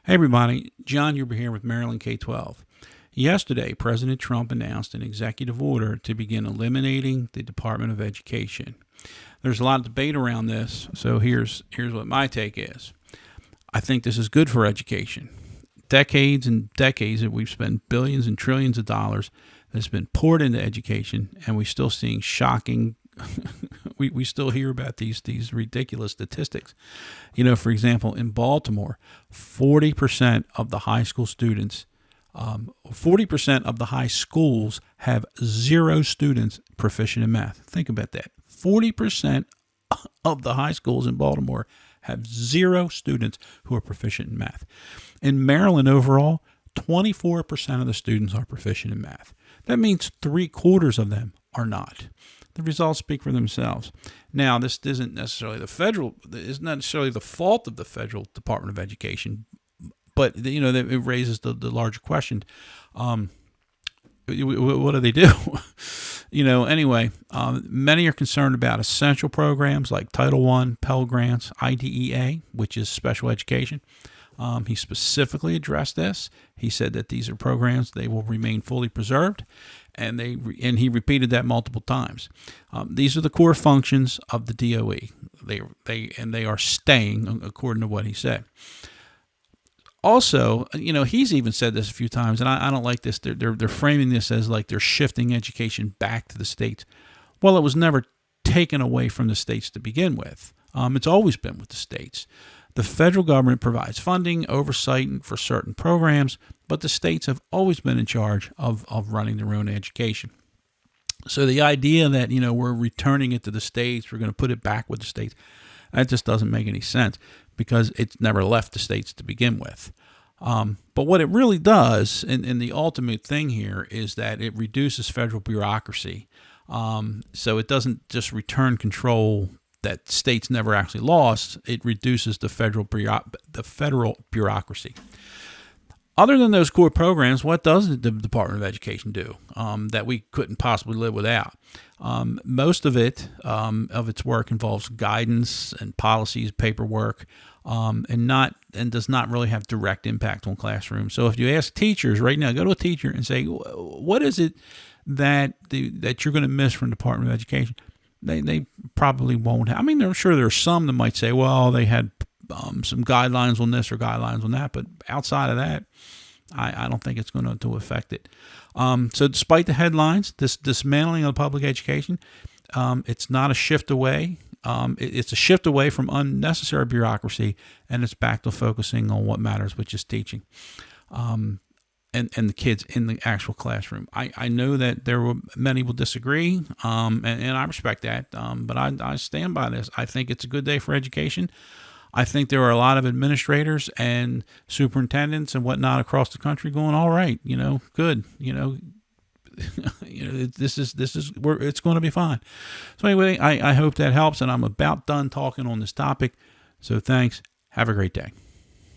Hey everybody, John Huber here with Maryland K-12. Yesterday, President Trump announced an executive order to begin eliminating the Department of Education. There's a lot of debate around this, so here's what my take is. I think this is good for education. Decades and decades that we've spent billions and trillions of dollars that's been poured into education, and we're still seeing shocking we still hear about these ridiculous statistics. For example, in Baltimore, 40% of the high school students, 40% of the high schools have zero students proficient in math. Think about that. 40% of the high schools in Baltimore have zero students who are proficient in math. In Maryland overall, 24% of the students are proficient in math. That means 3/4 of them are not. The results speak for themselves. Now, this isn't necessarily it's not necessarily the fault of the federal Department of Education, but it raises the larger question: what do they do? Anyway, many are concerned about essential programs like Title I, Pell Grants, IDEA, which is special education. He specifically addressed this. He said that these are programs, they will remain fully preserved, and he repeated that multiple times. These are the core functions of the DOE. They are staying, according to what he said. Also, he's even said this a few times, and I don't like this. They're framing this as like they're shifting education back to the states. Well, it was never taken away from the states to begin with. It's always been with the states. The federal government provides funding, oversight for certain programs, but the states have always been in charge of running their own education. So the idea that, we're returning it to the states, we're going to put it back with the states, that just doesn't make any sense because it's never left the states to begin with. But what it really does, and the ultimate thing here, is that it reduces federal bureaucracy. So it doesn't just return control that states never actually lost. It reduces the federal bureaucracy. Other than those core programs, what does the Department of Education do that we couldn't possibly live without? Most of its work involves guidance and policies, paperwork, and does not really have direct impact on classrooms. So if you ask teachers right now, go to a teacher and say, what is it that you're going to miss from the Department of Education? They probably won't have. I'm sure there are some that might say, well, they had some guidelines on this or guidelines on that, but outside of that, I don't think it's going to affect it. So despite the headlines, this dismantling of public education, it's not a shift away. It's a shift away from unnecessary bureaucracy, and it's back to focusing on what matters, which is teaching. And the kids in the actual classroom. I know that many will disagree, and I respect that, but I stand by this. I think it's a good day for education. I think there are a lot of administrators and superintendents and whatnot across the country going, all right, good, this is where it's going to be fine. So anyway, I hope that helps, and I'm about done talking on this topic. So thanks. Have a great day.